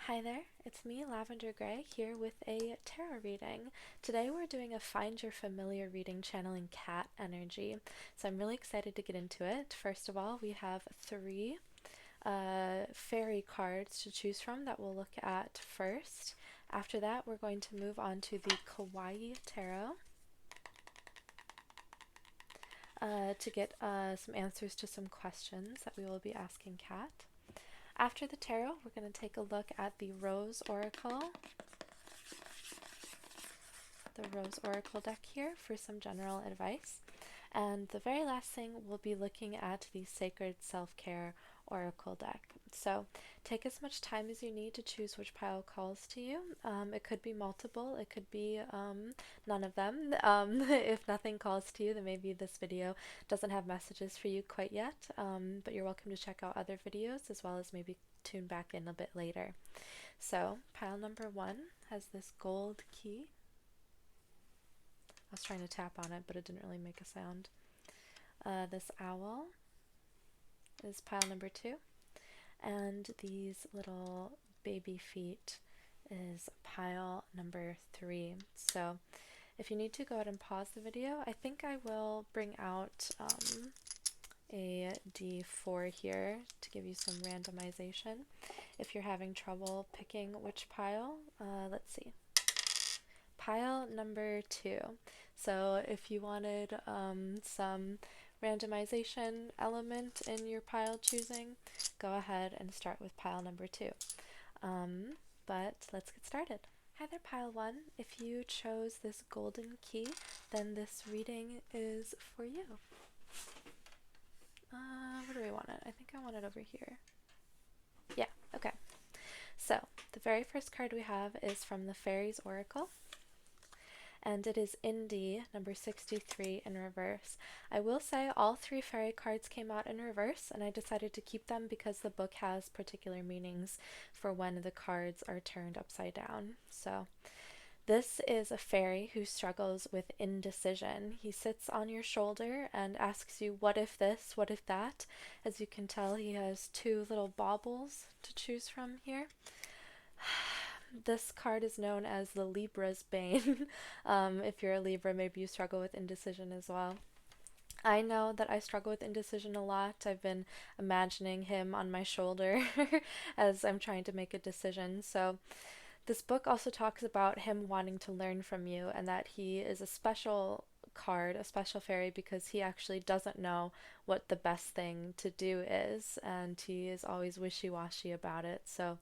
Hi there, it's me, Lavender Gray, here with a tarot reading. Today we're doing a Find Your Familiar reading channeling cat energy. So I'm really excited to get into it. First of all, we have three fairy cards to choose from that we'll look at first. After that, we're going to move on to the Kawaii Tarot to get some answers to some questions that we will be asking Kat. After the tarot, we're going to take a look at the Rose Oracle deck here for some general advice. And the very last thing, we'll be looking at the Sacred Self-Care Oracle deck. So take as much time as you need to choose which pile calls to you. It could be multiple, it could be none of them. If nothing calls to you, then maybe this video doesn't have messages for you quite yet, but you're welcome to check out other videos as well as maybe tune back in a bit later. So pile number 1 has this gold key. I was trying to tap on it, but it didn't really make a sound. This owl is pile number 2, and these little baby feet is pile number 3. So if you need to, go ahead and pause the video. I think I will bring out a D4 here to give you some randomization if you're having trouble picking which pile. Let's see. Pile number 2. So if you wanted some randomization element in your pile choosing, go ahead and start with pile number 2. But let's get started. Hi there, pile 1. If you chose this golden key, then this reading is for you. Where do we want it? I think I want it over here. Yeah, okay. So the very first card we have is from the Fairies Oracle, and it is Indy, number 63, in reverse. I will say all 3 fairy cards came out in reverse, and I decided to keep them because the book has particular meanings for when the cards are turned upside down. So this is a fairy who struggles with indecision. He sits on your shoulder and asks you, what if this, what if that? As you can tell, he has 2 little baubles to choose from here. This card is known as the Libra's Bane. If you're a Libra, maybe you struggle with indecision as well. I know that I struggle with indecision a lot. I've been imagining him on my shoulder as I'm trying to make a decision. So this book also talks about him wanting to learn from you, and that he is a special card, a special fairy, because he actually doesn't know what the best thing to do is, and he is always wishy-washy about it. So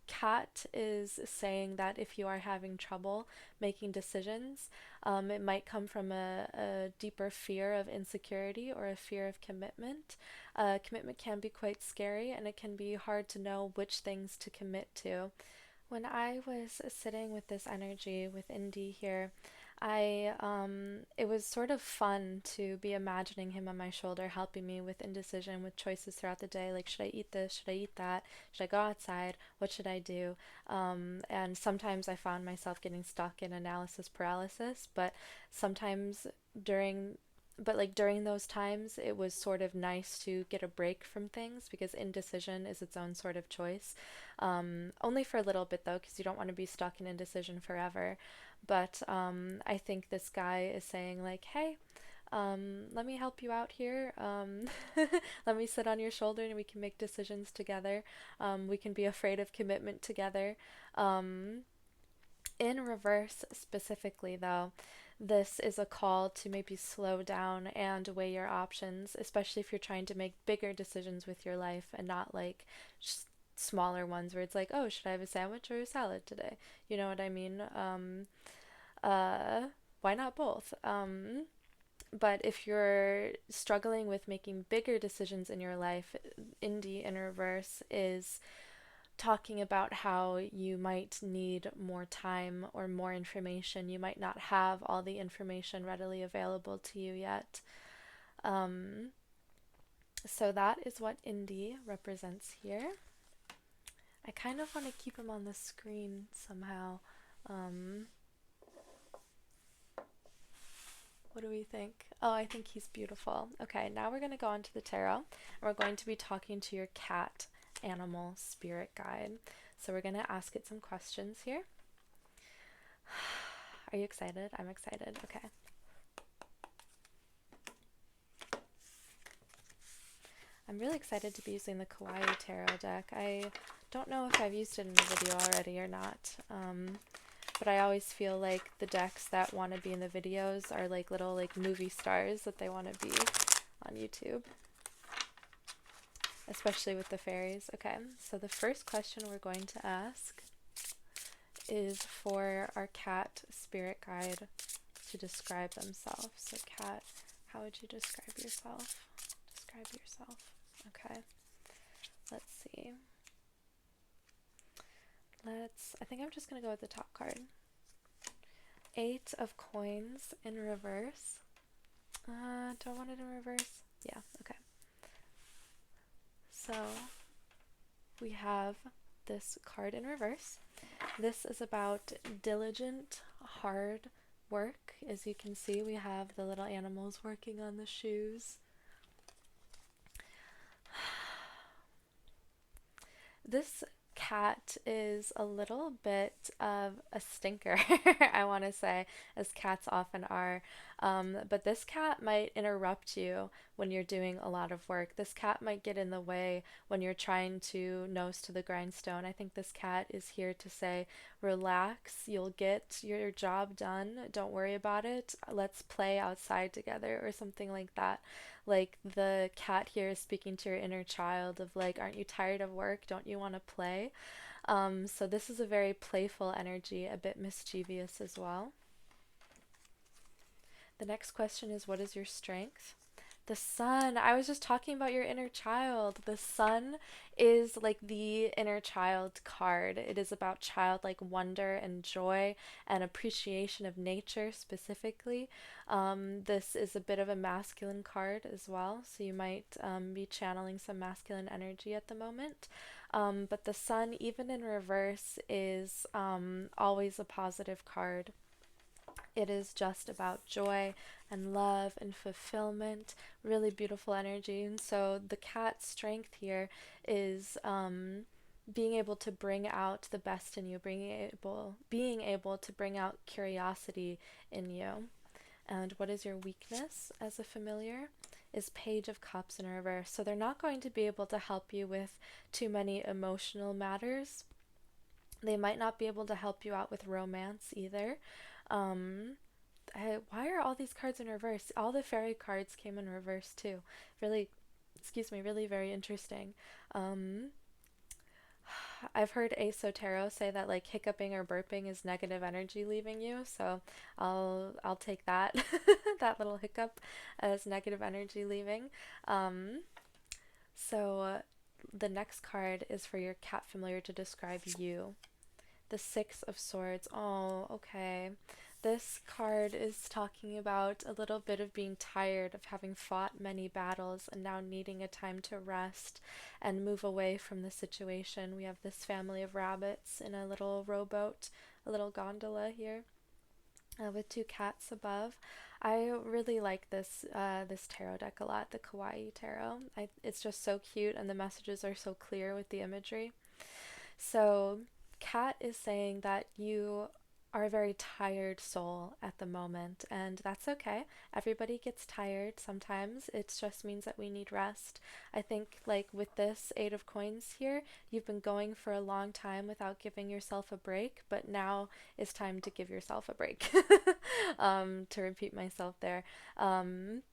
Kat is saying that if you are having trouble making decisions, it might come from a deeper fear of insecurity or a fear of commitment. Commitment can be quite scary, and it can be hard to know which things to commit to. When I was sitting with this energy with Indy here, it was sort of fun to be imagining him on my shoulder, helping me with indecision, with choices throughout the day, like should I eat this, should I eat that, should I go outside, what should I do? And sometimes I found myself getting stuck in analysis paralysis, but sometimes during during those times, it was sort of nice to get a break from things because indecision is its own sort of choice. Only for a little bit though, because you don't want to be stuck in indecision forever. But I think this guy is saying like, hey, let me help you out here. Let me sit on your shoulder and we can make decisions together. We can be afraid of commitment together. In reverse specifically though, this is a call to maybe slow down and weigh your options, especially if you're trying to make bigger decisions with your life and not like just smaller ones where it's like, oh, should I have a sandwich or a salad today? You know what I mean? Uh, why not both? But if you're struggling with making bigger decisions in your life, Indie in reverse is talking about how you might need more time or more information. You might not have all the information readily available to you yet. Um, so that is what Indie represents here. I kind of want to keep him on the screen somehow. Um, what do we think? Oh, I think he's beautiful. Okay, now we're going to go on to the tarot. And we're going to be talking to your cat animal spirit guide. So we're going to ask it some questions here. Are you excited? I'm excited. Okay. I'm really excited to be using the Kawaii Tarot deck. I don't know if I've used it in a video already or not, but I always feel like the decks that want to be in the videos are like little like movie stars that they want to be on YouTube, especially with the fairies. Okay, so the first question we're going to ask is for our cat spirit guide to describe themselves. So cat, how would you describe yourself? Describe yourself. Okay, let's see. I think I'm just going to go with the top card. 8 of coins in reverse. Do I want it in reverse? Yeah, okay. So we have this card in reverse. This is about diligent, hard work. As you can see, we have the little animals working on the shoes. This cat is a little bit of a stinker, I want to say, as cats often are. But this cat might interrupt you when you're doing a lot of work. This cat might get in the way when you're trying to nose to the grindstone. I think this cat is here to say, relax, you'll get your job done. Don't worry about it. Let's play outside together, or something like that. Like the cat here is speaking to your inner child of like, aren't you tired of work? Don't you want to play? So this is a very playful energy, a bit mischievous as well. The next question is, what is your strength? The sun. I was just talking about your inner child. The sun is like the inner child card. It is about childlike wonder and joy and appreciation of nature specifically. This is a bit of a masculine card as well, so you might be channeling some masculine energy at the moment. But the sun, even in reverse, is always a positive card. It is just about joy and love and fulfillment, really beautiful energy. And so the cat's strength here is being able to bring out the best in you, being able to bring out curiosity in you. And what is your weakness as a familiar? Is Page of Cups in reverse. So they're not going to be able to help you with too many emotional matters. They might not be able to help you out with romance either. Um, why are all these cards in reverse? All the fairy cards came in reverse too. Really, excuse me, really very interesting. Um, I've heard Asotero say that like hiccuping or burping is negative energy leaving you, so I'll take that that little hiccup as negative energy leaving. Um, so the next card is for your cat familiar to describe you. The Six of Swords. Oh, okay. This card is talking about a little bit of being tired of having fought many battles and now needing a time to rest and move away from the situation. We have this family of rabbits in a little rowboat, a little gondola here, with two cats above. I really like this tarot deck a lot, the Kawaii Tarot. It's just so cute, and the messages are so clear with the imagery. So Kat is saying that you are a very tired soul at the moment, and that's okay. Everybody gets tired sometimes. It just means that we need rest. I think, like with this Eight of Coins here, you've been going for a long time without giving yourself a break, but now is time to give yourself a break. To repeat myself there. Um,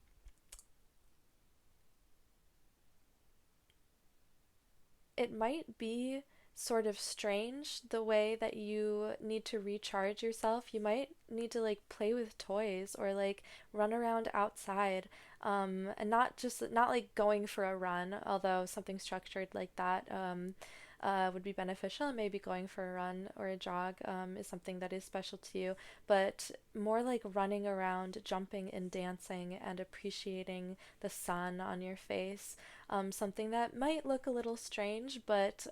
it might be sort of strange the way that you need to recharge yourself. You might need to like play with toys or like run around outside. And not like going for a run, although something structured like that would be beneficial. And maybe going for a run or a jog is something that is special to you, but more like running around, jumping and dancing and appreciating the sun on your face. Something that might look a little strange, but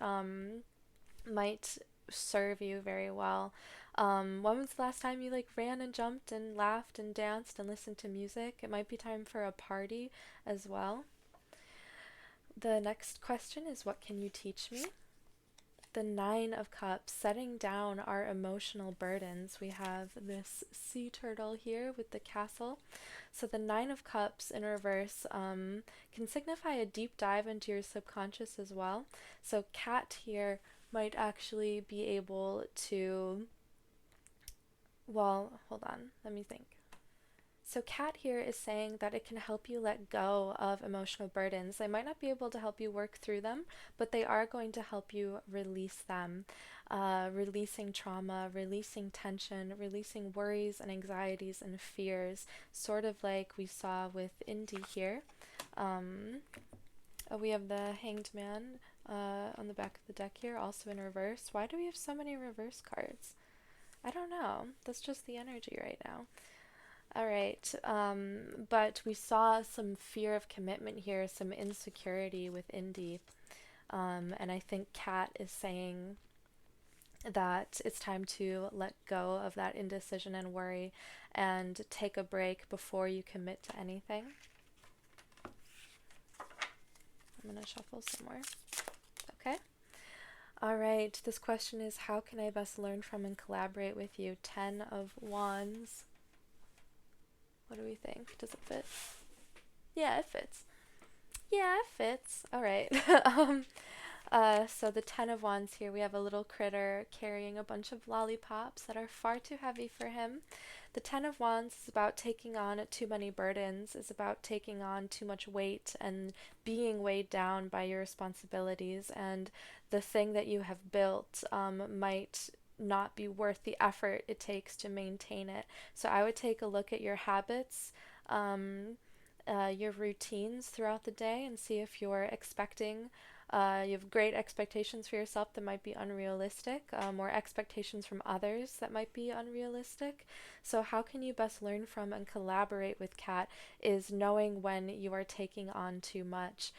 might serve you very well. When was the last time you like ran and jumped and laughed and danced and listened to music? It might be time for a party as well. The next question is, what can you teach me? The Nine of Cups, setting down our emotional burdens. We have this sea turtle here with the castle. So the Nine of Cups in reverse can signify a deep dive into your subconscious as well. So Cat here might actually be able to, well, hold on, let me think. So Kat here is saying that it can help you let go of emotional burdens. They might not be able to help you work through them, but they are going to help you release them. Releasing trauma, releasing tension, releasing worries and anxieties and fears, sort of like we saw with Indy here. Um, we have the Hanged Man on the back of the deck here, also in reverse. Why do we have so many reverse cards? I don't know. That's just the energy right now. All right, but we saw some fear of commitment here, some insecurity with Indy, and I think Kat is saying that it's time to let go of that indecision and worry and take a break before you commit to anything. I'm going to shuffle some more. Okay. All right, this question is, how can I best learn from and collaborate with you? 10 of Wands. What do we think? Does it fit? Yeah, it fits. Yeah, it fits. All right. So the Ten of Wands here, we have a little critter carrying a bunch of lollipops that are far too heavy for him. The Ten of Wands is about taking on too many burdens, is about taking on too much weight and being weighed down by your responsibilities, and the thing that you have built might not be worth the effort it takes to maintain it. So I would take a look at your habits. Your routines throughout the day and see if you're expecting, you have great expectations for yourself that might be unrealistic, or expectations from others that might be unrealistic. So, how can you best learn from and collaborate with Kat is knowing when you are taking on too much.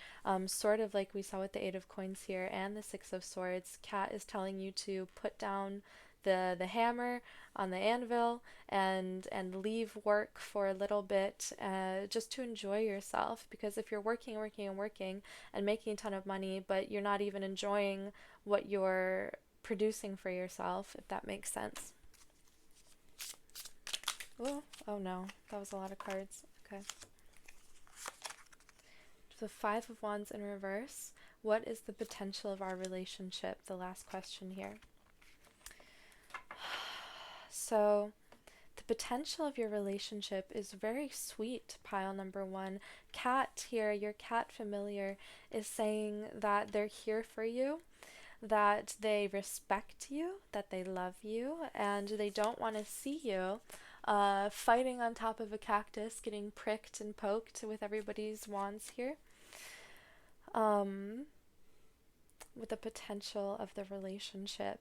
Sort of like we saw with the Eight of Coins here and the Six of Swords, Kat is telling you to put down the hammer on the anvil and leave work for a little bit, just to enjoy yourself, because if you're working and making a ton of money but you're not even enjoying what you're producing for yourself, if that makes sense. Oh, oh no, that was a lot of cards. Okay. The Five of Wands in reverse. What is the potential of our relationship? The last question here. So, the potential of your relationship is very sweet, pile number one. Cat here, your cat familiar, is saying that they're here for you, that they respect you, that they love you, and they don't want to see you fighting on top of a cactus, getting pricked and poked with everybody's wands here. Um, with the potential of the relationship.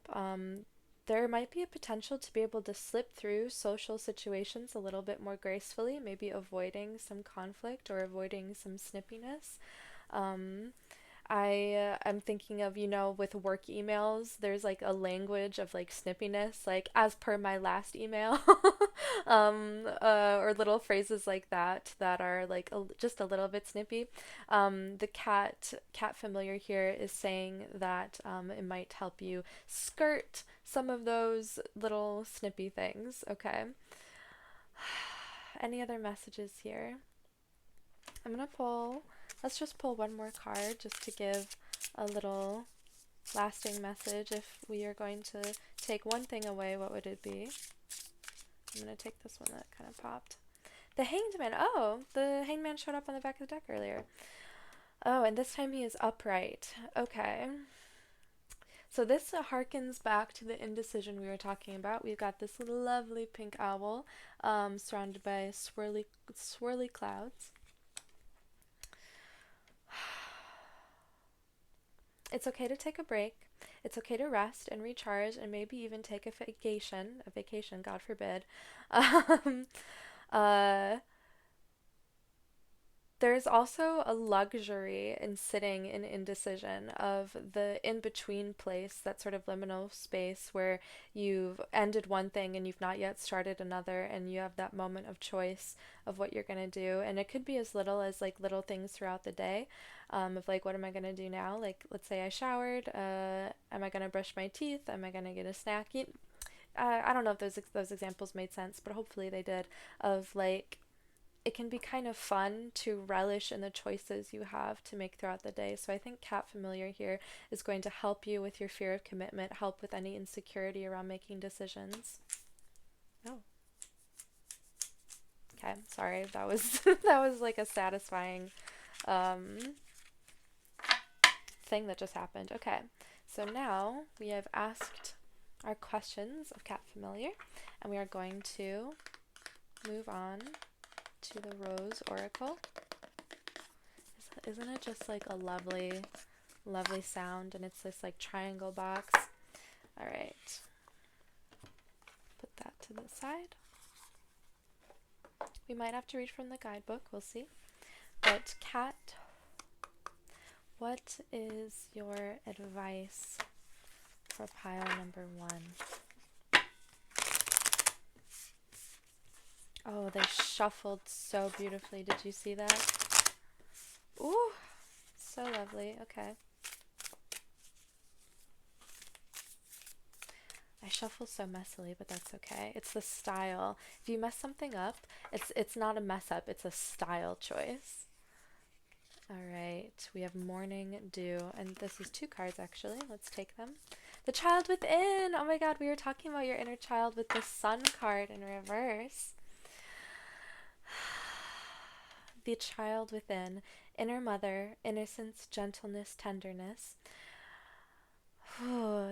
There might be a potential to be able to slip through social situations a little bit more gracefully, maybe avoiding some conflict or avoiding some snippiness. Um, I am thinking of, with work emails, there's like a language of like snippiness, like as per my last email, or little phrases like that that are like just a little bit snippy. The cat familiar here is saying that it might help you skirt some of those little snippy things. Okay. Any other messages here? I'm gonna pull, let's just pull one more card just to give a little lasting message. If we are going to take one thing away, what would it be? I'm gonna take this one that kind of popped. The Hanged Man. Oh, the Hanged Man showed up on the back of the deck earlier. Oh, and this time he is upright. Okay. So this harkens back to the indecision we were talking about. We've got this lovely pink owl surrounded by swirly clouds. It's okay to take a break. It's okay to rest and recharge and maybe even take a vacation, God forbid. Um, uh, There's also a luxury in sitting in indecision of the in between place, that sort of liminal space where you've ended one thing and you've not yet started another, and you have that moment of choice of what you're going to do. And it could be as little as like little things throughout the day, of like, what am I going to do now? Like, let's say I showered. Am I going to brush my teeth? Am I going to get a snack? I don't know if those examples made sense, but hopefully they did. Of like, it can be kind of fun to relish in the choices you have to make throughout the day. So I think cat familiar here is going to help you with your fear of commitment, help with any insecurity around making decisions. Oh, okay. Sorry, that was that was like a satisfying um, thing that just happened. Okay, so now we have asked our questions of cat familiar, and we are going to move on to the Rose Oracle. Isn't it just like a lovely, lovely sound? And it's this like triangle box. All right, put that to the side. We might have to read from the guidebook, we'll see. But Kat, what is your advice for pile number 1? Oh, they shuffled so beautifully. Did you see that? Ooh, so lovely. Okay. I shuffle so messily, but that's okay. It's the style. If you mess something up, it's not a mess up, it's a style choice. All right, we have Morning Dew, and this is 2 cards actually. Let's take them. The Child Within! Oh my god, we were talking about your inner child with the Sun card in reverse. The Child Within, inner mother, innocence, gentleness, tenderness.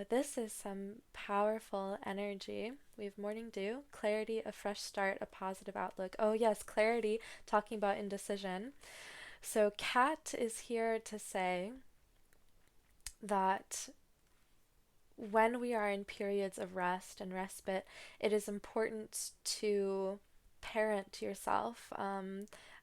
This is some powerful energy. We have Morning Dew, clarity, a fresh start, a positive outlook. Oh, yes, clarity, talking about indecision. So, Kat is here to say that when we are in periods of rest and respite, it is important to parent yourself.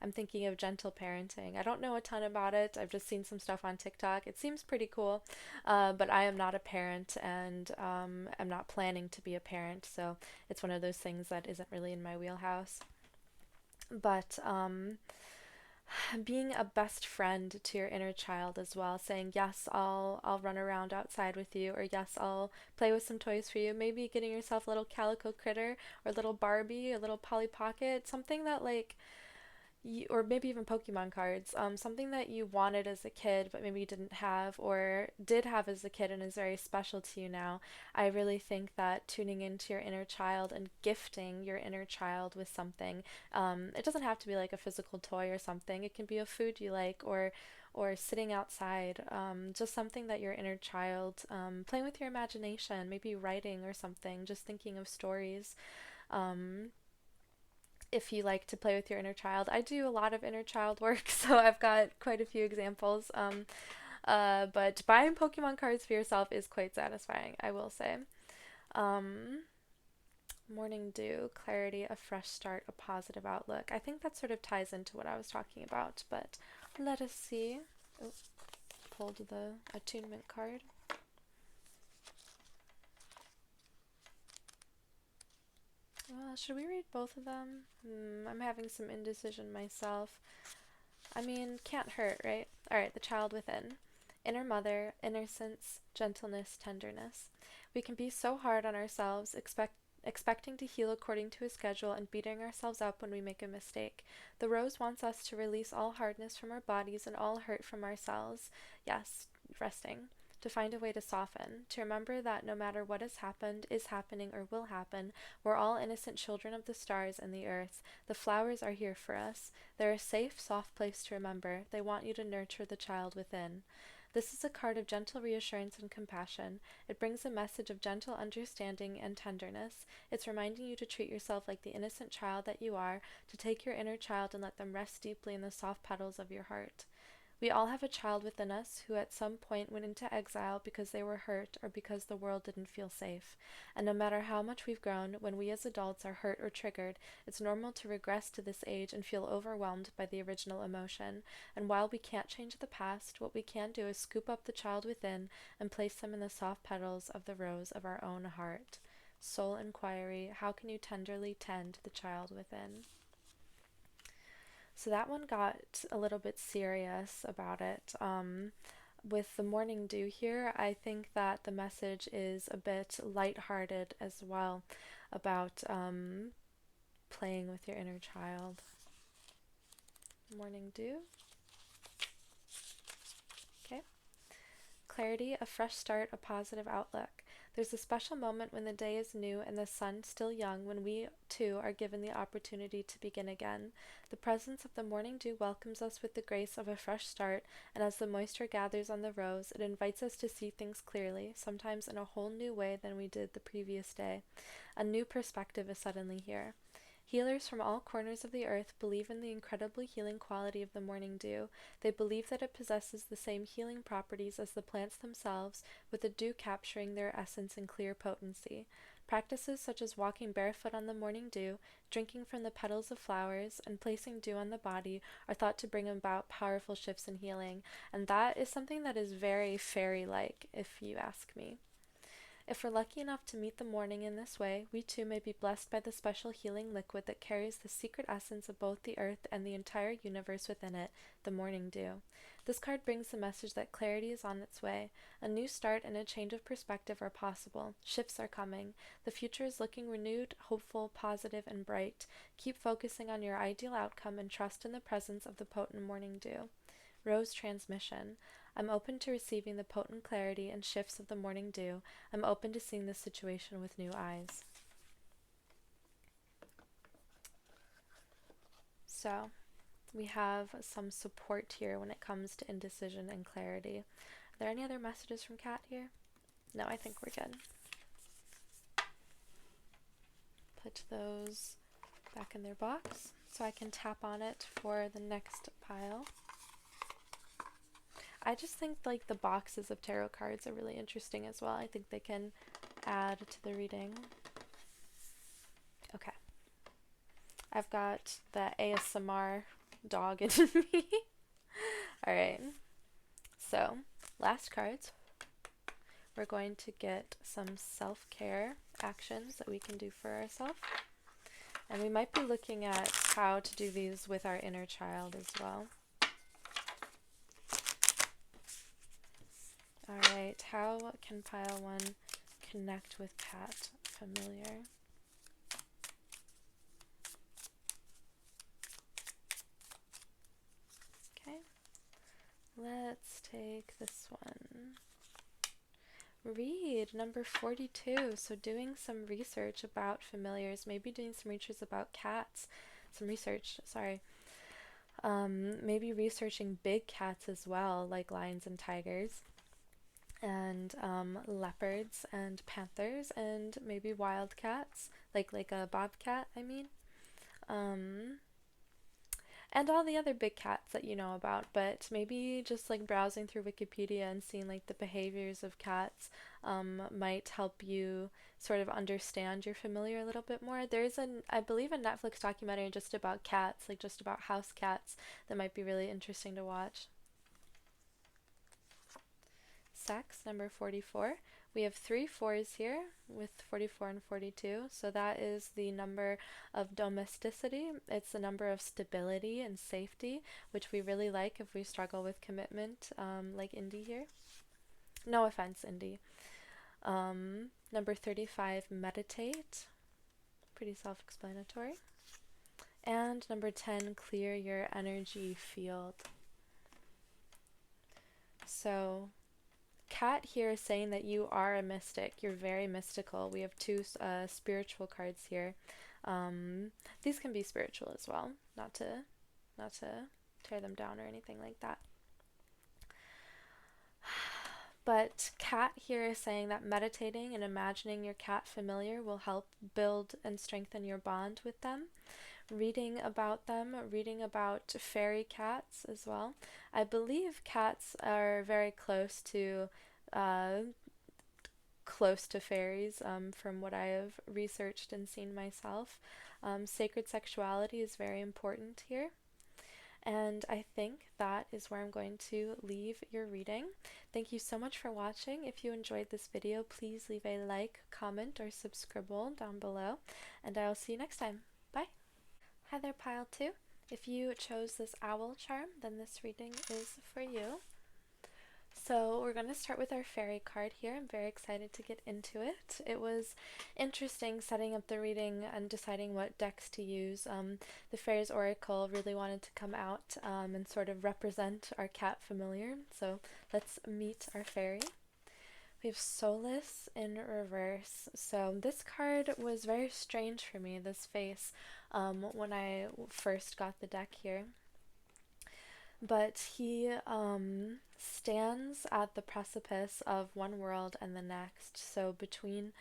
I'm thinking of gentle parenting. I don't know a ton about it. I've just seen some stuff on TikTok. It seems pretty cool, but I am not a parent, and I'm not planning to be a parent, so it's one of those things that isn't really in my wheelhouse. But being a best friend to your inner child as well, saying yes, I'll run around outside with you, or yes, I'll play with some toys for you. Maybe getting yourself a little calico critter, or a little Barbie, a little Polly Pocket, something that like or maybe even Pokemon cards, something that you wanted as a kid but maybe you didn't have, or did have as a kid and is very special to you now. I really think that tuning into your inner child and gifting your inner child with something, it doesn't have to be like a physical toy or something. It can be a food you like, or sitting outside, just something that your inner child, playing with your imagination, maybe writing or something, just thinking of stories. Um, if you like to play with your inner child. I do a lot of inner child work, so I've got quite a few examples. But buying Pokemon cards for yourself is quite satisfying, I will say. Um, Morning Dew, clarity, a fresh start, a positive outlook. I think that sort of ties into what I was talking about, but let us see. Oh, pulled the attunement card. Should we read both of them? I'm having some indecision myself. I mean, can't hurt, right? Alright, the child within. Inner mother, innocence, gentleness, tenderness. We can be so hard on ourselves, expecting to heal according to a schedule and beating ourselves up when we make a mistake. The rose wants us to release all hardness from our bodies and all hurt from ourselves. Yes, resting. To find a way to soften, to remember that no matter what has happened, is happening, or will happen, we're all innocent children of the stars and the earth. The flowers are here for us. They're a safe, soft place to remember. They want you to nurture the child within. This is a card of gentle reassurance and compassion. It brings a message of gentle understanding and tenderness. It's reminding you to treat yourself like the innocent child that you are, to take your inner child and let them rest deeply in the soft petals of your heart. We all have a child within us who at some point went into exile because they were hurt or because the world didn't feel safe. And no matter how much we've grown, when we as adults are hurt or triggered, it's normal to regress to this age and feel overwhelmed by the original emotion. And while we can't change the past, what we can do is scoop up the child within and place them in the soft petals of the rose of our own heart. Soul inquiry: how can you tenderly tend the child within? So that one got a little bit serious about it. With the morning dew here, I think that the message is a bit lighthearted as well about playing with your inner child. Morning dew. Okay. Clarity, a fresh start, a positive outlook. There's a special moment when the day is new and the sun still young, when we, too, are given the opportunity to begin again. The presence of the morning dew welcomes us with the grace of a fresh start, and as the moisture gathers on the rose, it invites us to see things clearly, sometimes in a whole new way than we did the previous day. A new perspective is suddenly here. Healers from all corners of the earth believe in the incredibly healing quality of the morning dew. They believe that it possesses the same healing properties as the plants themselves, with the dew capturing their essence in clear potency. Practices such as walking barefoot on the morning dew, drinking from the petals of flowers, and placing dew on the body are thought to bring about powerful shifts in healing, and that is something that is very fairy-like, if you ask me. If we're lucky enough to meet the morning in this way, we too may be blessed by the special healing liquid that carries the secret essence of both the earth and the entire universe within it, the morning dew. This card brings the message that clarity is on its way. A new start and a change of perspective are possible. Shifts are coming. The future is looking renewed, hopeful, positive, and bright. Keep focusing on your ideal outcome and trust in the presence of the potent morning dew. Rose transmission. I'm open to receiving the potent clarity and shifts of the morning dew. I'm open to seeing this situation with new eyes. So, we have some support here when it comes to indecision and clarity. Are there any other messages from Kat here? No, I think we're good. Put those back in their box so I can tap on it for the next pile. I just think like the boxes of tarot cards are really interesting as well. I think they can add to the reading. Okay. I've got the ASMR dog in me. Alright. So, last cards. We're going to get some self-care actions that we can do for ourselves. And we might be looking at how to do these with our inner child as well. Alright, how can pile 1 connect with Cat Familiar? Okay, let's take this one. Read number 42. So doing some research about familiars, maybe doing some research about cats, maybe researching big cats as well, like lions and tigers, and leopards and panthers, and maybe wild cats, like a bobcat, I mean. And all the other big cats that you know about, but maybe just like browsing through Wikipedia and seeing like the behaviors of cats might help you sort of understand your familiar a little bit more. There's I believe, a Netflix documentary just about cats, like just about house cats, that might be really interesting to watch. Sex, number 44. We have 3 4s here with 44 and 42, so that is the number of domesticity. It's the number of stability and safety, which we really like if we struggle with commitment, like Indy here. No offense, Indy. Number 35, meditate. Pretty self-explanatory. And number 10, clear your energy field. So Kat here is saying that you are a mystic. You're very mystical. We have 2 spiritual cards here. These can be spiritual as well, not to tear them down or anything like that. But Kat here is saying that meditating and imagining your cat familiar will help build and strengthen your bond with them. reading about them, reading about fairy cats as well. I believe cats are very uh, close to fairies, from what I have researched and seen myself. Sacred sexuality is very important here. And I think that is where I'm going to leave your reading. Thank you so much for watching. If you enjoyed this video, please leave a like, comment, or subscribe down below. And I'll see you next time. Bye! Hi there, Pile 2. If you chose this owl charm, then this reading is for you. So we're going to start with our fairy card here. I'm very excited to get into it. It was interesting setting up the reading and deciding what decks to use. The Fairies Oracle really wanted to come out and sort of represent our cat familiar. So let's meet our fairy. We have Solace in reverse. So this card was very strange for me, this face, when I first got the deck here. But he stands at the precipice of one world and the next. So between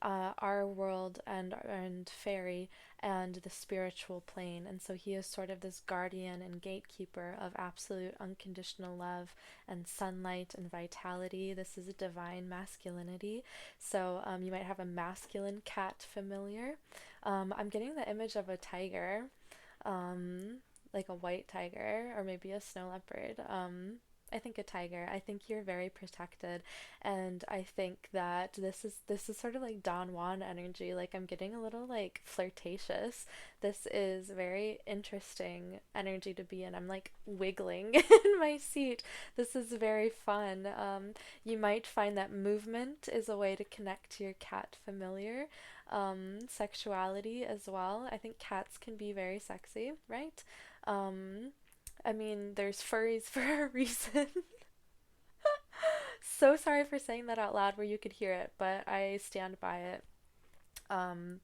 our world and fairy and the spiritual plane. And so he is sort of this guardian and gatekeeper of absolute unconditional love and sunlight and vitality. This is a divine masculinity. So you might have a masculine cat familiar. I'm getting the image of a tiger. Like a white tiger or maybe a snow leopard. I think a tiger. I think you're very protected, and I think that this is sort of like Don Juan energy. Like I'm getting a little like flirtatious. This is very interesting energy to be in. I'm like wiggling in my seat. This is very fun. You might find that movement is a way to connect to your cat familiar. Sexuality as well. I think cats can be very sexy, right? Um, I mean, there's furries for a reason. So sorry for saying that out loud where you could hear it, but I stand by it. Um,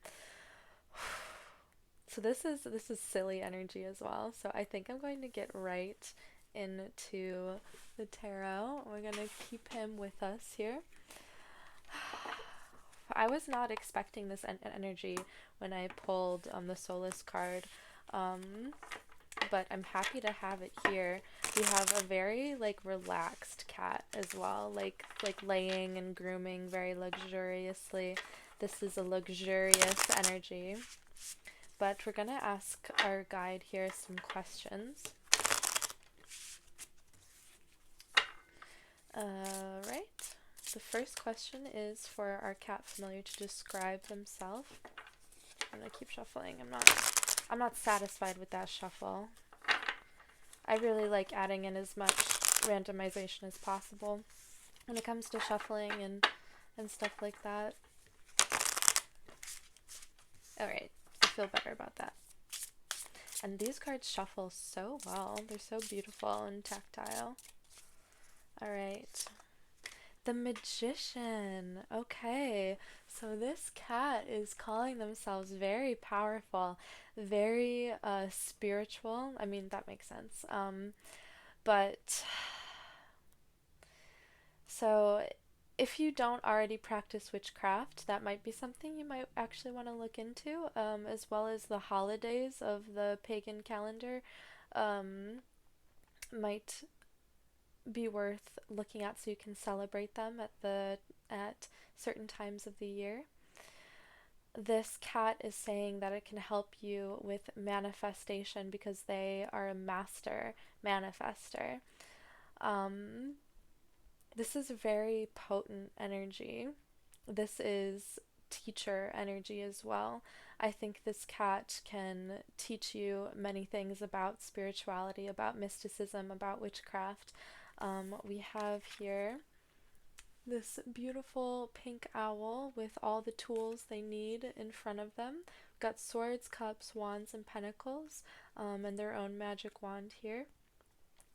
so this is silly energy as well. So I think I'm going to get right into the tarot. We're gonna keep him with us here. I was not expecting this energy when I pulled the Solace card. But I'm happy to have it here. We have a very like relaxed cat as well, like laying and grooming very luxuriously. This is a luxurious energy. But we're gonna ask our guide here some questions. Right. The first question is for our cat familiar to describe themselves. I'm gonna keep shuffling. I'm not satisfied with that shuffle. I really like adding in as much randomization as possible when it comes to shuffling and stuff like that. Alright, I feel better about that. And these cards shuffle so well. They're so beautiful and tactile. Alright. The Magician. Okay, so this cat is calling themselves very powerful, very spiritual. I mean, that makes sense. But so if you don't already practice witchcraft, that might be something you might actually want to look into, as well as the holidays of the pagan calendar might be worth looking at so you can celebrate them at certain times of the year. This cat is saying that it can help you with manifestation because they are a master manifester. This is very potent energy. This is teacher energy as well. I think this cat can teach you many things about spirituality, about mysticism, about witchcraft. We have here this beautiful pink owl with all the tools they need in front of them. We've got swords, cups, wands, and pentacles, and their own magic wand here.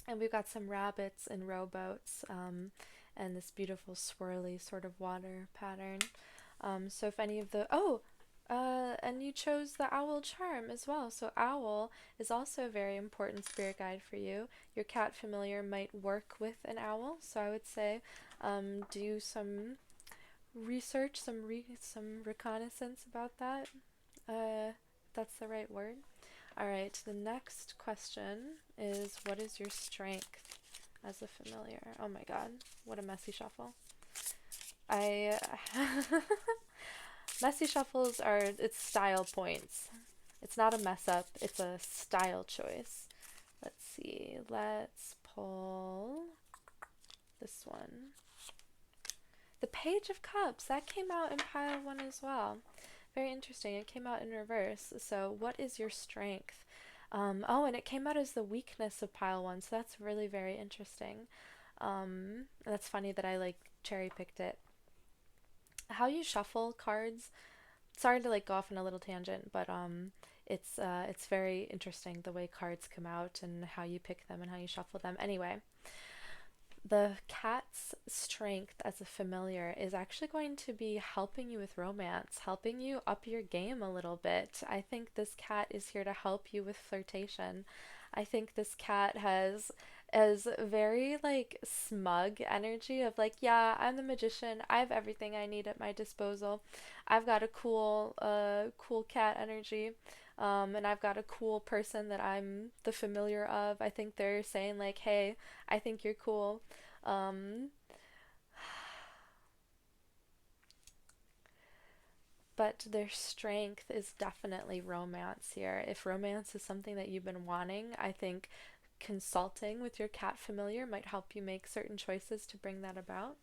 And we've got some rabbits and rowboats, and this beautiful swirly sort of water pattern. So if any of the... and you chose the owl charm as well. So owl is also a very important spirit guide for you. Your cat familiar might work with an owl, so I would say do some research, some reconnaissance about that. That's the right word. All right, the next question is what is your strength as a familiar? Oh my god, what a messy shuffle. I Messy shuffles are it's style points. It's not a mess up, it's a style choice. Let's see. Let's pull this one. The Page of Cups, that came out in pile 1 as well. Very interesting. It came out in reverse. So, what is your strength? Oh, and it came out as the weakness of pile 1, so that's really very interesting. And that's funny that I like cherry picked it. How you shuffle cards, sorry to like go off on a little tangent, but it's very interesting the way cards come out and how you pick them and how you shuffle them. Anyway, the cat's strength as a familiar is actually going to be helping you with romance, helping you up your game a little bit. I think this cat is here to help you with flirtation. I think this cat has very like smug energy of like, yeah, I'm the magician. I have everything I need at my disposal. I've got a cool cat energy. And I've got a cool person that I'm the familiar of. I think they're saying like, "Hey, I think you're cool." Um, but their strength is definitely romance here. If romance is something that you've been wanting, I think consulting with your cat familiar might help you make certain choices to bring that about.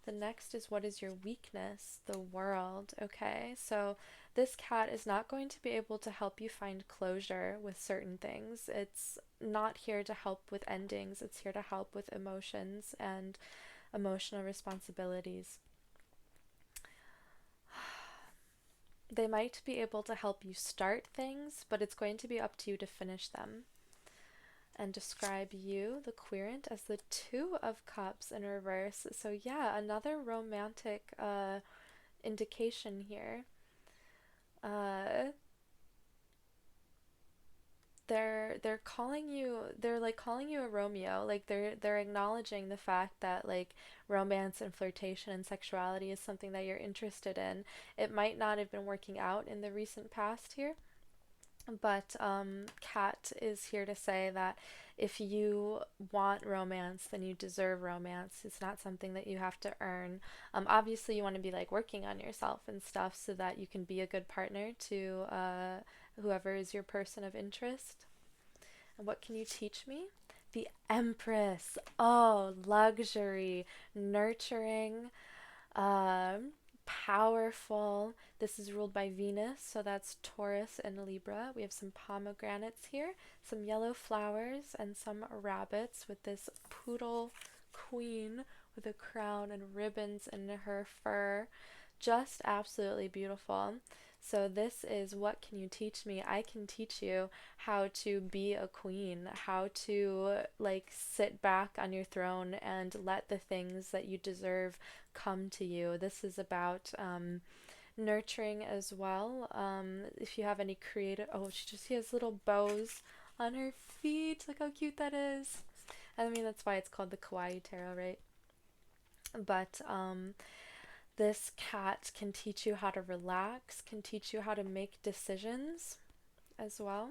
The next is what is your weakness? The world. Okay, so this cat is not going to be able to help you find closure with certain things. It's not here to help with endings, it's here to help with emotions and emotional responsibilities. They might be able to help you start things, but it's going to be up to you to finish them. And describe you, the querent, as the Two of Cups in reverse. So yeah, another romantic indication here. Uh, they're calling you, they're like calling you a Romeo. Like they're acknowledging the fact that like romance and flirtation and sexuality is something that you're interested in. It might not have been working out in the recent past here, but Kat is here to say that if you want romance, then you deserve romance. It's not something that you have to earn. Obviously, you want to be like working on yourself and stuff so that you can be a good partner to whoever is your person of interest. And what can you teach me? The Empress. Oh, luxury, nurturing, um, powerful. This is ruled by Venus, so that's Taurus and Libra. We have some pomegranates here, some yellow flowers, and some rabbits with this poodle queen with a crown and ribbons in her fur. Just absolutely beautiful. So this is what can you teach me? I can teach you how to be a queen, how to like sit back on your throne and let the things that you deserve come to you. This is about nurturing as well. If you have any creative, oh, she has little bows on her feet. Look how cute that is. I mean, that's why it's called the Kawaii Tarot, right? But this cat can teach you how to relax, can teach you how to make decisions as well.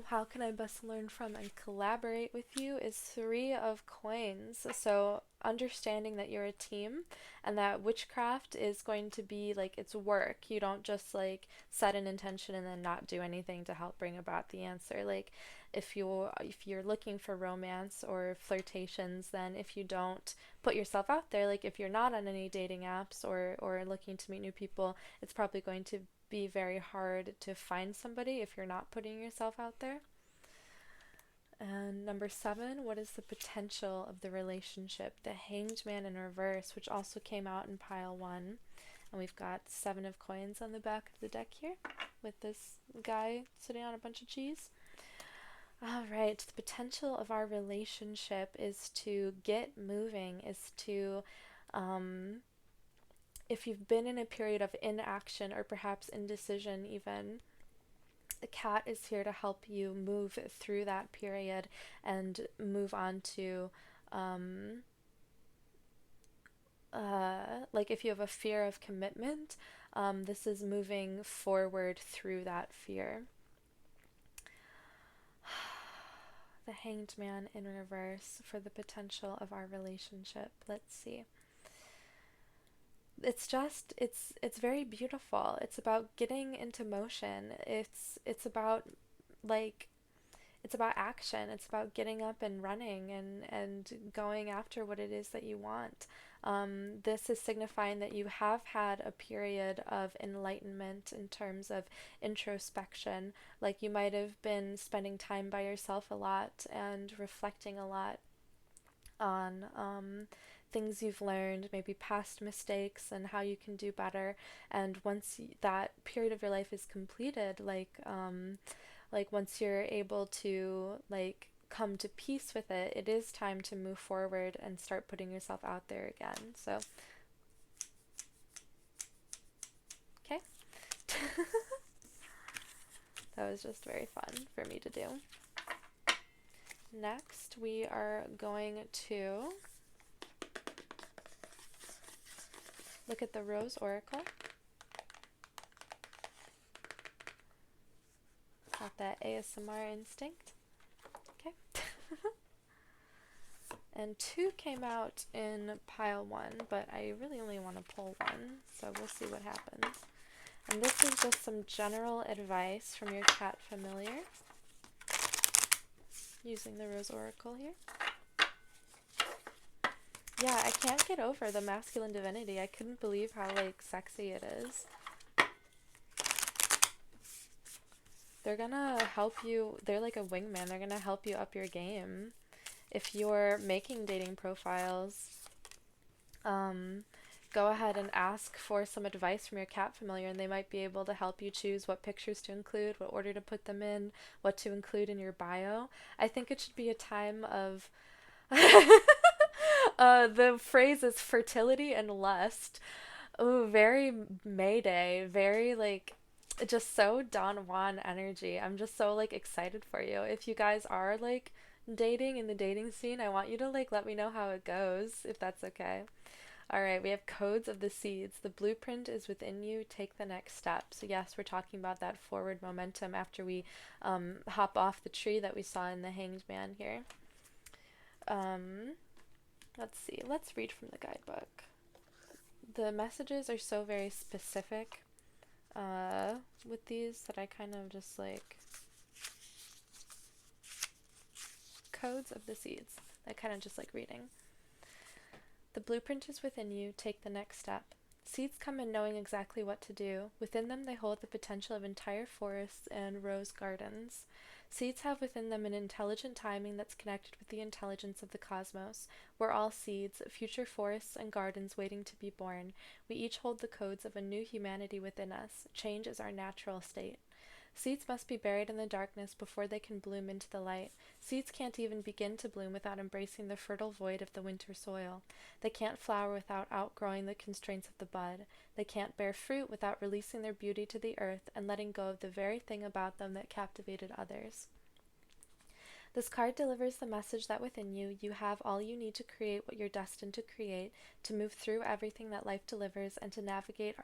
How can I best learn from and collaborate with you is Three of Coins. So understanding that you're a team and that witchcraft is going to be like it's work. You don't just like set an intention and then not do anything to help bring about the answer. Like if you're looking for romance or flirtations, then if you don't put yourself out there, like if you're not on any dating apps or looking to meet new people, it's probably going to be very hard to find somebody if you're not putting yourself out there. And number 7, what is the potential of the relationship? The Hanged Man in reverse, which also came out in pile 1. And we've got 7 of coins on the back of the deck here with this guy sitting on a bunch of cheese. All right, the potential of our relationship is to get moving, is to if you've been in a period of inaction or perhaps indecision, even, the cat is here to help you move through that period and move on to, like if you have a fear of commitment, this is moving forward through that fear. the Hanged Man in reverse for the potential of our relationship. Let's see. It's very beautiful. It's about getting into motion. It's about like it's about action. It's about getting up and running and going after what it is that you want. This is signifying that you have had a period of enlightenment in terms of introspection. Like you might have been spending time by yourself a lot and reflecting a lot on things you've learned, maybe past mistakes and how you can do better. And once that period of your life is completed, like once you're able to like come to peace with it, it is time to move forward and start putting yourself out there again. So, okay. That was just very fun for me to do. Next, we are going to look at the Rose Oracle. Got that ASMR instinct. Okay. And 2 came out in pile 1, but I really only want to pull 1, so we'll see what happens. And this is just some general advice from your cat familiar, using the Rose Oracle here. Yeah, I can't get over the masculine divinity. I couldn't believe how, like, sexy it is. They're gonna help you. They're like a wingman. They're gonna help you up your game. If you're making dating profiles, go ahead and ask for some advice from your cat familiar, and they might be able to help you choose what pictures to include, what order to put them in, what to include in your bio. I think it should be a time of the phrase is fertility and lust. Ooh, very Mayday, very like just so Don Juan energy. I'm just so like excited for you. If you guys are like dating in the dating scene, I want you to like let me know how it goes, if that's okay. All right, we have codes of the seeds. The blueprint is within you. Take the next step. So yes, we're talking about that forward momentum after we hop off the tree that we saw in the Hanged Man here. Let's see. Let's read from the guidebook. The messages are so very specific with these that I kind of just like codes of the seeds. I kind of just like reading. The blueprint is within you. Take the next step. Seeds come in knowing exactly what to do. Within them, they hold the potential of entire forests and rose gardens. Seeds have within them an intelligent timing that's connected with the intelligence of the cosmos. We're all seeds, future forests and gardens waiting to be born. We each hold the codes of a new humanity within us. Change is our natural state. Seeds must be buried in the darkness before they can bloom into the light. Seeds can't even begin to bloom without embracing the fertile void of the winter soil. They can't flower without outgrowing the constraints of the bud. They can't bear fruit without releasing their beauty to the earth and letting go of the very thing about them that captivated others. This card delivers the message that within you, you have all you need to create what you're destined to create, to move through everything that life delivers, and to navigate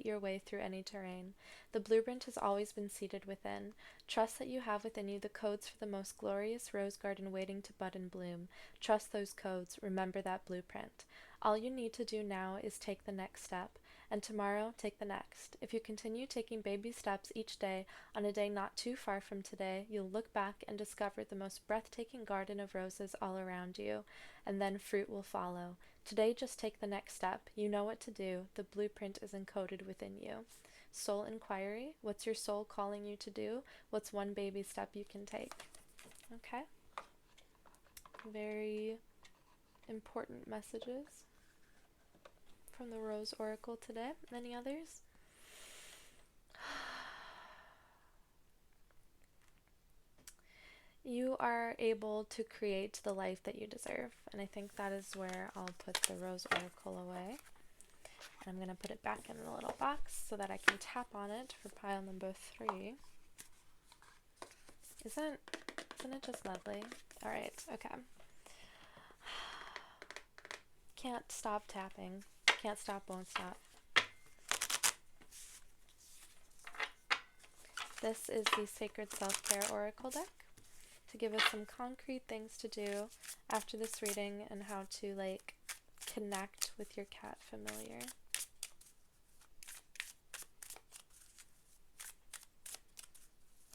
your way through any terrain. The blueprint has always been seated within. Trust that you have within you the codes for the most glorious rose garden waiting to bud and bloom. Trust those codes. Remember that blueprint. All you need to do now is take the next step, and tomorrow take the next. If you continue taking baby steps each day, on a day not too far from today, you'll look back and discover the most breathtaking garden of roses all around you, and then fruit will follow. Today, just take the next step. You know what to do. The blueprint is encoded within you. Soul inquiry. What's your soul calling you to do? What's one baby step you can take? Okay. Very important messages from the Rose Oracle today. Any others? You are able to create the life that you deserve, and I think that is where I'll put the Rose Oracle away. And I'm going to put it back in the little box so that I can tap on it for pile number 3. Isn't it just lovely? Alright, okay. Can't stop tapping. Can't stop, won't stop. This is the Sacred Self-Care Oracle deck. to give us some concrete things to do after this reading and how to like connect with your cat familiar.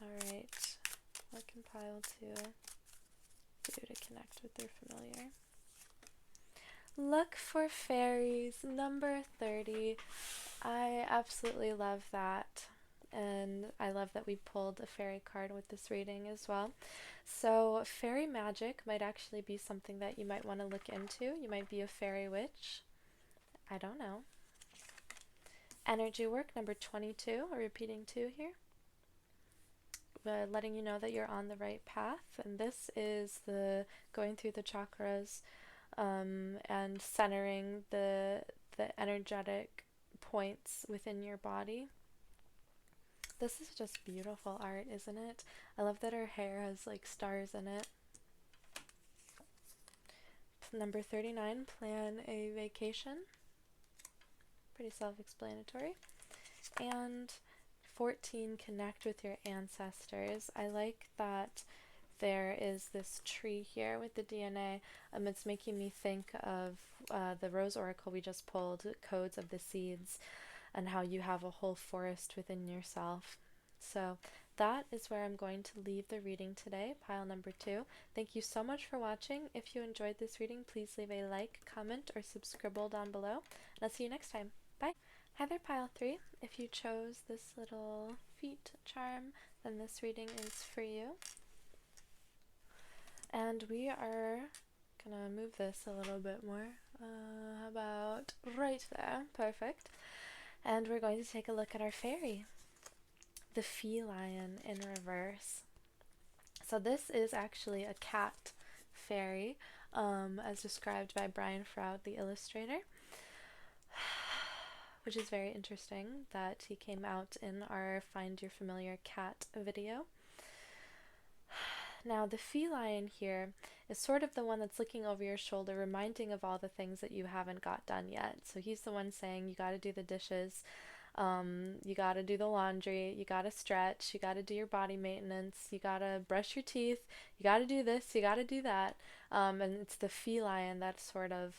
Alright, what can pile 2 do to connect with their familiar? Look for fairies, number 30. I absolutely love that. And I love that we pulled a fairy card with this reading as well. So fairy magic might actually be something that you might want to look into. You might be a fairy witch. I don't know. Energy work, number 22, or repeating 2 here. Letting you know that you're on the right path. And this is the going through the chakras and centering the energetic points within your body. This is just beautiful art, isn't it? I love that her hair has like stars in it. Number 39, plan a vacation. Pretty self-explanatory. And 14, connect with your ancestors. I like that there is this tree here with the DNA. It's making me think of the Rose Oracle we just pulled, Codes of the Seeds, and how you have a whole forest within yourself. So that is where I'm going to leave the reading today, pile number 2. Thank you so much for watching. If you enjoyed this reading, please leave a like, comment, or subscribe down below. And I'll see you next time. Bye. Hi there, pile 3. If you chose this little feet charm, then this reading is for you. And we are gonna move this a little bit more. How about right there? Perfect. And we're going to take a look at our fairy, the feline in reverse. So this is actually a cat fairy, as described by Brian Froud, the illustrator, which is very interesting that he came out in our Find Your Familiar Cat video. Now, the feline here is sort of the one that's looking over your shoulder, reminding of all the things that you haven't got done yet. So he's the one saying, you gotta do the dishes, you gotta do the laundry, you gotta stretch, you gotta do your body maintenance, you gotta brush your teeth, you gotta do this, you gotta do that. And it's the feline that sort of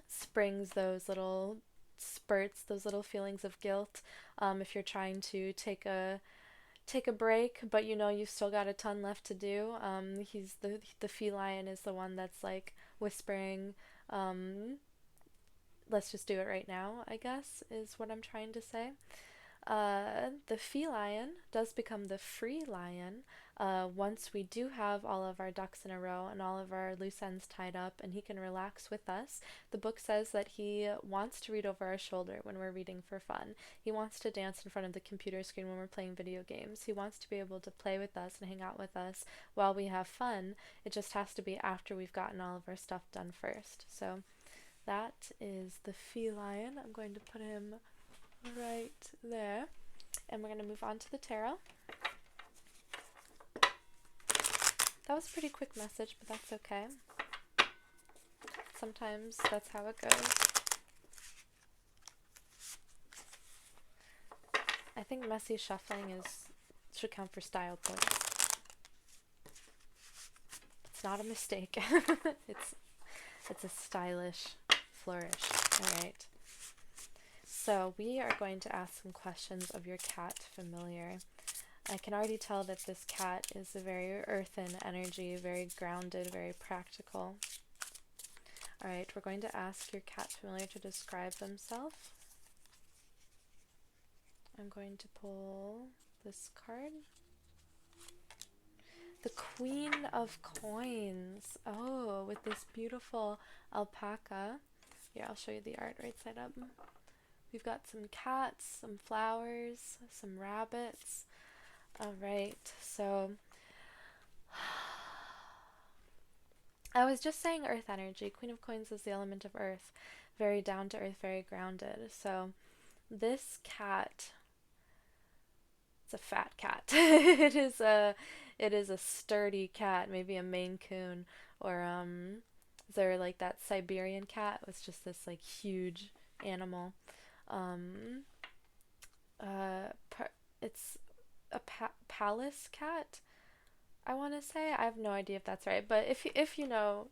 springs those little spurts, those little feelings of guilt, if you're trying to take a break, but you know you've still got a ton left to do. He's the feline is the one that's like whispering, let's just do it right now, I guess, is what I'm trying to say. The feline does become the free lion once we do have all of our ducks in a row and all of our loose ends tied up, and he can relax with us. The book says that he wants to read over our shoulder when we're reading for fun. He wants to dance in front of the computer screen when we're playing video games. He wants to be able to play with us and hang out with us while we have fun. It just has to be after we've gotten all of our stuff done first. So that is the feline. I'm going to put him right there, and we're going to move on to the tarot. That was a pretty quick message, but that's okay. Sometimes that's how it goes. I think messy shuffling should count for style points. It's not a mistake. it's a stylish flourish. Alright. So we are going to ask some questions of your cat familiar. I can already tell that this cat is a very earthen energy, very grounded, very practical. Alright, we're going to ask your cat familiar to describe themselves. I'm going to pull this card. The Queen of Coins. Oh, with this beautiful alpaca. Here, I'll show you the art right side up. We've got some cats, some flowers, some rabbits. Alright, so I was just saying earth energy. Queen of Coins is the element of earth. Very down to earth, very grounded. So this cat, it's a fat cat. It is a sturdy cat, maybe a Maine Coon, or is there like that Siberian cat was just this like huge animal. It's a palace cat. I want to say I have no idea if that's right, but if you know,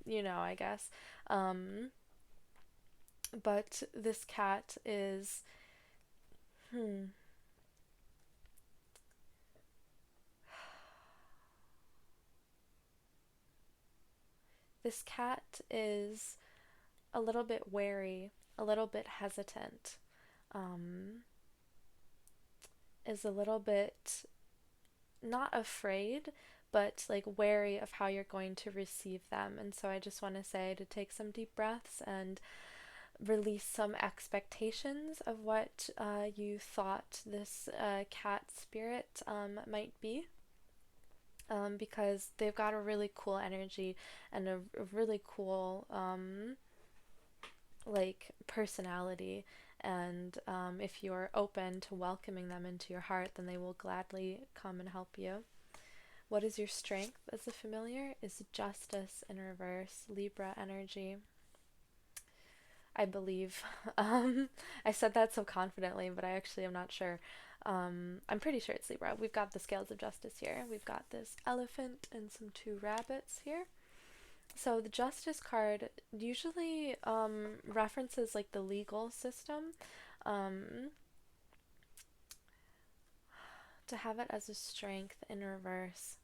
you know, I guess. Um, but this cat is, hmm, this cat is a little bit wary, a little bit hesitant, um, is a little bit not afraid, but like wary of how you're going to receive them. And so I just want to say to take some deep breaths and release some expectations of what you thought this cat spirit might be. Because they've got a really cool energy and a really cool like personality, and if you're open to welcoming them into your heart, then they will gladly come and help you. What is your strength as a familiar is justice in reverse, Libra energy. I believe. I said that so confidently, but I actually am not sure. I'm pretty sure it's Libra. We've got the scales of justice here. We've got this elephant and some two rabbits here. So the justice card usually references like the legal system. Um, to have it as a strength in reverse.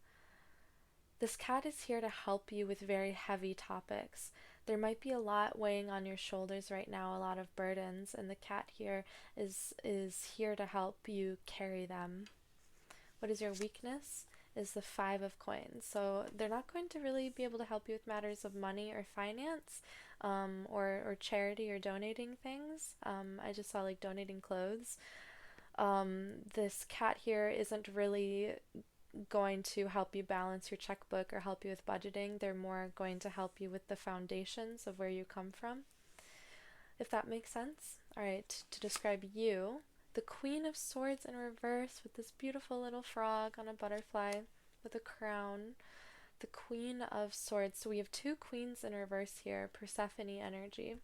This cat is here to help you with very heavy topics. There might be a lot weighing on your shoulders right now, a lot of burdens, and the cat here is here to help you carry them. What is your weakness? Is the Five of Coins. So they're not going to really be able to help you with matters of money or finance, or charity or donating things. I just saw like donating clothes. This cat here isn't really going to help you balance your checkbook or help you with budgeting. They're more going to help you with the foundations of where you come from, if that makes sense. All right, to describe you, the Queen of Swords in reverse with this beautiful little frog on a butterfly with a crown. The Queen of Swords. So we have two queens in reverse here, Persephone energy.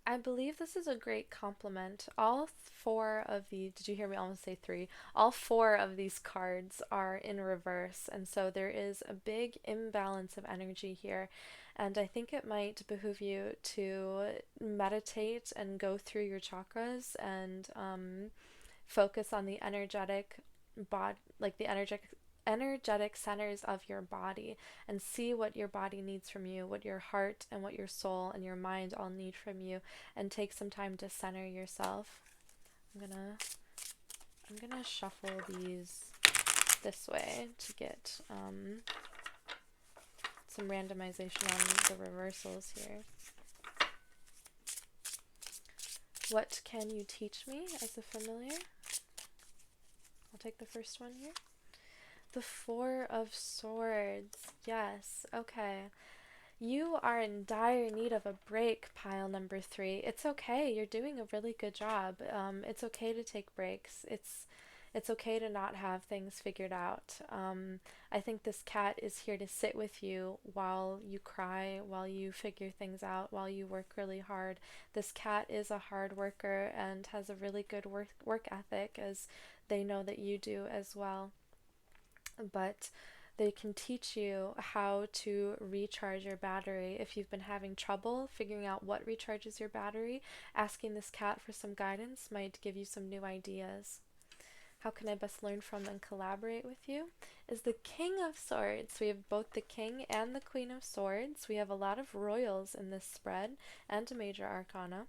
I believe this is a great compliment. All four of the, did you hear me almost say three? All four of these cards are in reverse, and so there is a big imbalance of energy here. And I think it might behoove you to meditate and go through your chakras and focus on the energetic like the energetic centers of your body, and see what your body needs from you, what your heart and what your soul and your mind all need from you, and take some time to center yourself. I'm gonna I'm gonna shuffle these this way to get some randomization on the reversals here. What can you teach me as a familiar? I'll take the first one here. The Four of Swords. Yes, okay. You are in dire need of a break, pile number three. It's okay. You're doing a really good job. It's okay to take breaks. It's okay to not have things figured out. I think this cat is here to sit with you while you cry, while you figure things out, while you work really hard. This cat is a hard worker and has a really good work ethic, as they know that you do as well. But they can teach you how to recharge your battery. If you've been having trouble figuring out what recharges your battery, asking this cat for some guidance might give you some new ideas. How can I best learn from and collaborate with you? Is the King of Swords. We have both the King and the Queen of Swords. We have a lot of royals in this spread and a major arcana.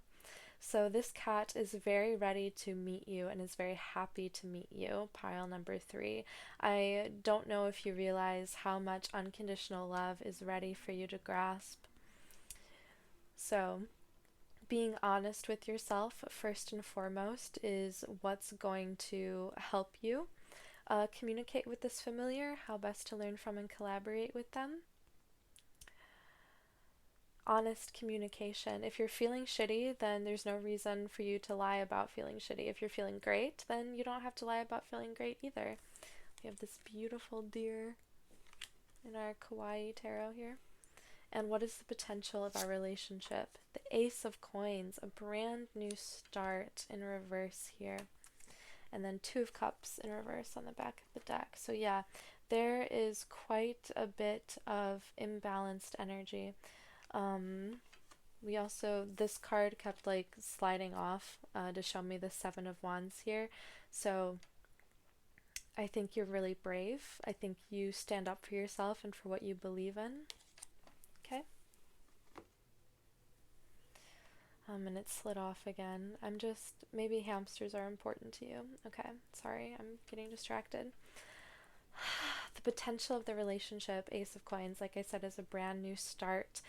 So this cat is very ready to meet you and is very happy to meet you, pile number three. I don't know if you realize how much unconditional love is ready for you to grasp. So being honest with yourself, first and foremost, is what's going to help you communicate with this familiar, how best to learn from and collaborate with them. Honest communication. If you're feeling shitty, then there's no reason for you to lie about feeling shitty. If you're feeling great, then you don't have to lie about feeling great either. We have this beautiful deer in our kawaii tarot here. And what is the potential of our relationship? The Ace of Coins, a brand new start in reverse here. and then Two of Cups in reverse on the back of the deck. So yeah, there is quite a bit of imbalanced energy. We also, this card kept like sliding off to show me the Seven of Wands here. So I think you're really brave. I think you stand up for yourself and for what you believe in. Okay? And it slid off again. Maybe hamsters are important to you. Okay, sorry, I'm getting distracted. The potential of the relationship, Ace of Coins, like I said, is a brand new start.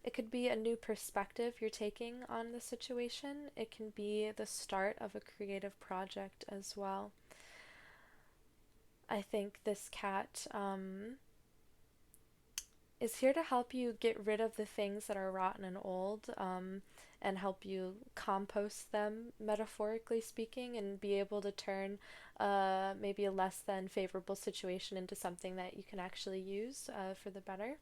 It could be a new perspective you're taking on the situation. It can be the start of a creative project as well. I think this cat is here to help you get rid of the things that are rotten and old, and help you compost them, metaphorically speaking, and be able to turn maybe a less than favorable situation into something that you can actually use for the better.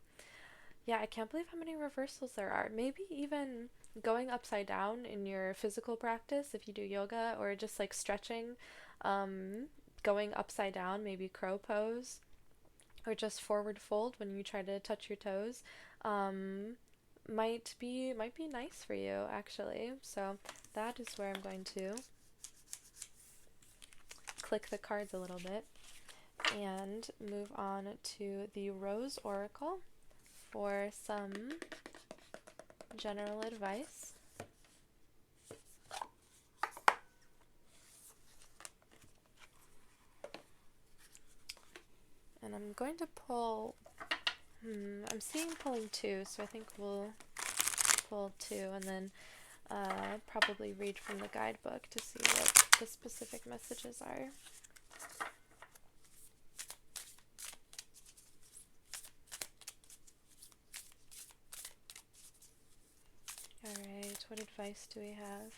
Yeah, I can't believe how many reversals there are. Maybe even going upside down in your physical practice if you do yoga, or just like stretching, going upside down, maybe crow pose, or just forward fold when you try to touch your toes, might be nice for you actually. So that is where I'm going to click the cards a little bit and move on to the Rose Oracle for some general advice. And I'm going to pull, I'm seeing pulling two, so I think we'll pull two and then probably read from the guidebook to see what the specific messages are. Alright, what advice do we have?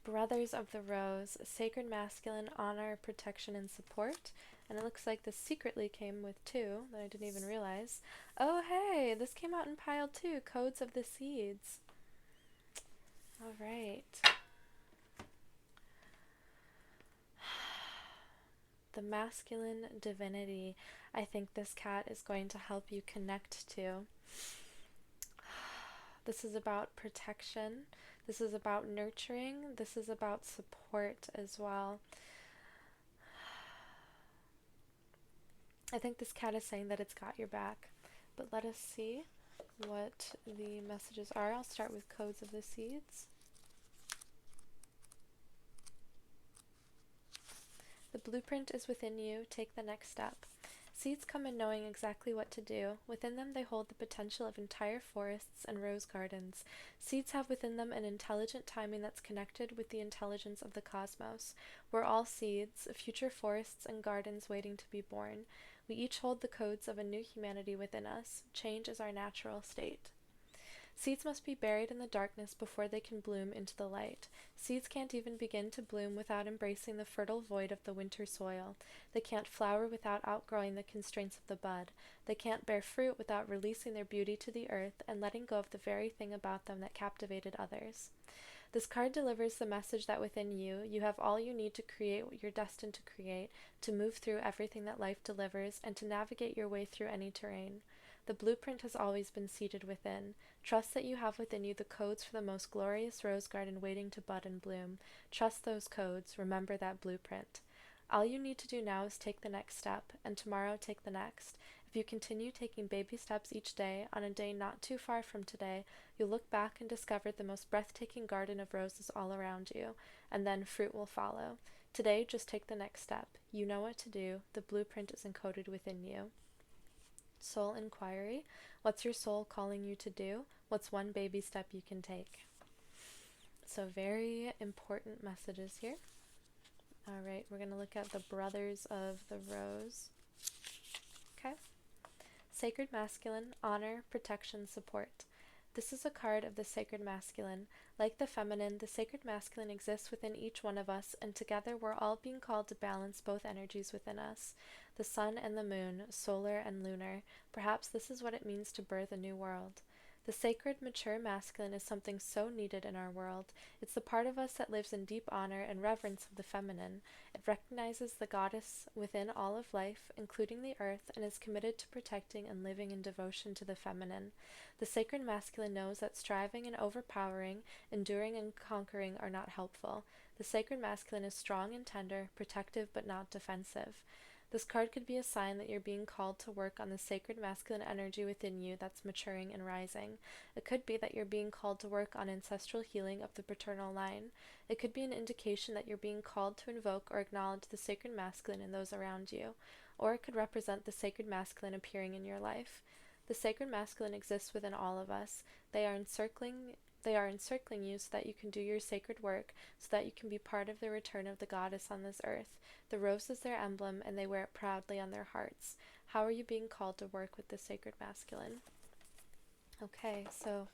Brothers of the Rose, sacred masculine, honor, protection, and support. And it looks like this secretly came with two that I didn't even realize. Oh hey, this came out in pile 2, Codes of the Seeds. Alright. The masculine divinity, I think this cat is going to help you connect to. This is about protection. This is about nurturing. This is about support as well. I think this cat is saying that it's got your back. But let us see what the messages are. I'll start with Codes of the Seeds. The blueprint is within you. Take the next step. Seeds come in knowing exactly what to do. Within them they hold the potential of entire forests and rose gardens. Seeds have within them an intelligent timing that's connected with the intelligence of the cosmos. We're all seeds, future forests and gardens waiting to be born. We each hold the codes of a new humanity within us. Change is our natural state. Seeds must be buried in the darkness before they can bloom into the light. Seeds can't even begin to bloom without embracing the fertile void of the winter soil. They can't flower without outgrowing the constraints of the bud. They can't bear fruit without releasing their beauty to the earth and letting go of the very thing about them that captivated others. This card delivers the message that within you, you have all you need to create what you're destined to create, to move through everything that life delivers, and to navigate your way through any terrain. The blueprint has always been seated within. Trust that you have within you the codes for the most glorious rose garden waiting to bud and bloom. Trust those codes. Remember that blueprint. All you need to do now is take the next step, and tomorrow take the next. If you continue taking baby steps each day, on a day not too far from today, you'll look back and discover the most breathtaking garden of roses all around you, and then fruit will follow. Today, just take the next step. You know what to do. The blueprint is encoded within you. Soul inquiry. What's your soul calling you to do? What's one baby step you can take? So very important messages here. All right, we're going to look at the Brothers of the Rose. Okay. Sacred masculine, honor, protection, support. This is a card of the sacred masculine. Like the feminine, the sacred masculine exists within each one of us, and together we're all being called to balance both energies within us. The sun and the moon, solar and lunar. Perhaps this is what it means to birth a new world. The sacred, mature masculine is something so needed in our world. It's the part of us that lives in deep honor and reverence of the feminine. It recognizes the goddess within all of life, including the earth, and is committed to protecting and living in devotion to the feminine. The sacred masculine knows that striving and overpowering, enduring and conquering are not helpful. The sacred masculine is strong and tender, protective but not defensive. This card could be a sign that you're being called to work on the sacred masculine energy within you that's maturing and rising. It could be that you're being called to work on ancestral healing of the paternal line. It could be an indication that you're being called to invoke or acknowledge the sacred masculine in those around you. Or it could represent the sacred masculine appearing in your life. The sacred masculine exists within all of us. They are encircling you so that you can do your sacred work, so that you can be part of the return of the goddess on this earth. The rose is their emblem, and they wear it proudly on their hearts. How are you being called to work with the sacred masculine? Okay, so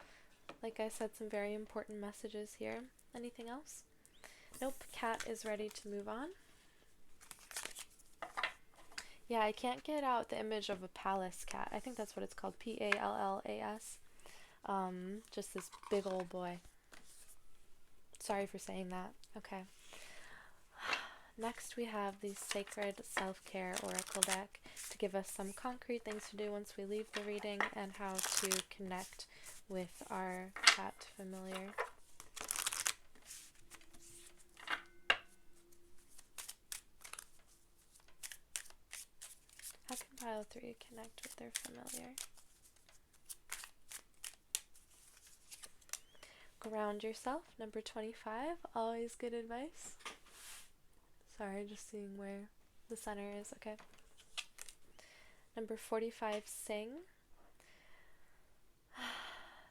like I said, some very important messages here. Anything else? Nope, Kat is ready to move on. Yeah, I can't get out the image of a palace cat. I think that's what it's called, Pallas. Just this big old boy. Sorry for saying that. Okay. Next we have the Sacred Self-Care Oracle deck to give us some concrete things to do once we leave the reading and how to connect with our cat familiar. How can pile 3 connect with their familiar? Ground yourself, number 25, always good advice. Sorry, just seeing where the center is, okay. Number 45, sing.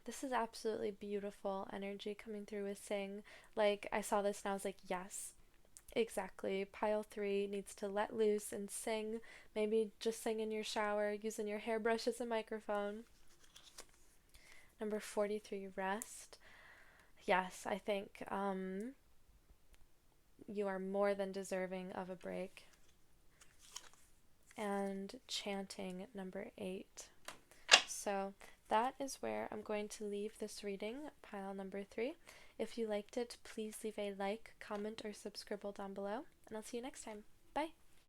This is absolutely beautiful energy coming through with sing. Like, I saw this and I was like, yes, exactly. Pile 3 needs to let loose and sing. Maybe just sing in your shower, using your hairbrush as a microphone. Number 43, rest. Yes, I think you are more than deserving of a break. And chanting, number 8. So that is where I'm going to leave this reading, pile number 3. If you liked it, please leave a like, comment, or subscribe down below, and I'll see you next time.